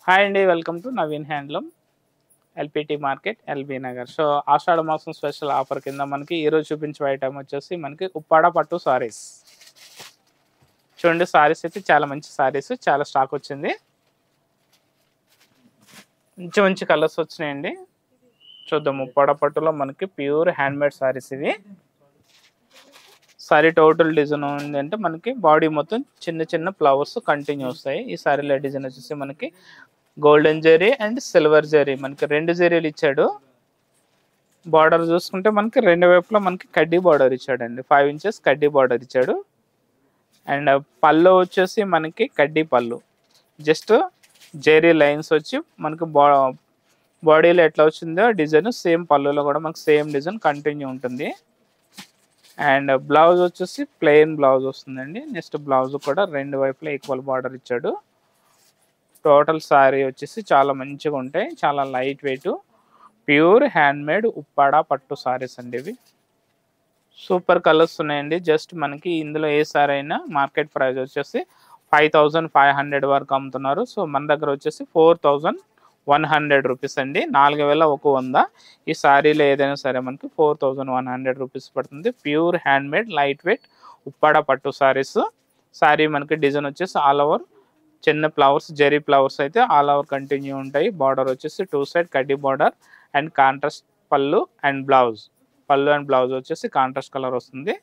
Hi అండి, welcome to Naveen handloom LPT market LB Nagar. So Ashadha మాసం special offer కింద మనకి ఈరోజు చూపించే ఐటమ్ వచ్చేసి మనకి ఉప్పాడ పట్టు సారీస్. చూడండి, సారీస్ అయితే చాలా మంచి సారీస్, చాలా స్టాక్ వచ్చింది. మంచి మంచి కలర్స్ వచ్చినాయండి. చూద్దాం. ఉప్పాడ పట్టులో మనకి ప్యూర్ హ్యాండ్మేడ్ సారీస్ ఇవి. సారీ టోటల్ డిజైన్ ఏంటంటే మనకి బాడీ మొత్తం చిన్న చిన్న ఫ్లవర్స్ కంటిన్యూ వస్తాయి. ఈ సారీలో డిజైన్ వచ్చేసి మనకి golden zari and silver zari, మనకి 2 జరీలు ఇచ్చాడు. బార్డర్ చూసుకుంటే మనకి 2 వైపులా మనకి కడ్డీ బార్డర్ ఇచ్చాడండి. 5 ఇంచెస్ కడ్డీ బార్డర్ ఇచ్చాడు. అండ్ పళ్ళు వచ్చేసి మనకి కడ్డీ పళ్ళు, జస్ట్ జరీ లైన్స్ వచ్చి మనకి బాడీలో ఎట్లా వచ్చిందో డిజైన్ సేమ్ పళ్ళులో కూడా మనకి సేమ్ డిజైన్ కంటిన్యూ ఉంటుంది. అండ్ బ్లౌజ్ వచ్చేసి ప్లెయిన్ బ్లౌజ్ వస్తుందండి. నెక్స్ట్ బ్లౌజ్ కూడా 2 వైపులా ఈక్వల్ బార్డర్ ఇచ్చాడు. టోటల్ సారీ వచ్చేసి చాలా మంచిగా ఉంటాయి, చాలా light weight, pure handmade Uppada పట్టు సారీస్ అండి ఇవి. సూపర్ కలర్స్ ఉన్నాయండి. జస్ట్ మనకి ఇందులో ఏ సారీ అయినా మార్కెట్ ప్రైస్ వచ్చేసి 5500 వరకు అమ్ముతున్నారు. సో మన దగ్గర వచ్చేసి 4100 రూపీస్ అండి. 4100. ఈ సారీలో ఏదైనా సరే మనకి 4100 రూపీస్ పడుతుంది. Pure handmade light weight Uppada పట్టు సారీస్. సారీ మనకి డిజైన్ వచ్చేసి ఆల్ ఓవర్ చిన్న ఫ్లవర్స్, జెరీ ఫ్లవర్స్ అయితే ఆల్ ఓవర్ కంటిన్యూ ఉంటాయి. బార్డర్ వచ్చేసి 2 సైడ్ కడ్డీ బార్డర్ అండ్ కాంట్రాస్ట్ పళ్ళు అండ్ బ్లౌజ్. పళ్ళు అండ్ బ్లౌజ్ వచ్చేసి కాంట్రాస్ట్ కలర్ వస్తుంది.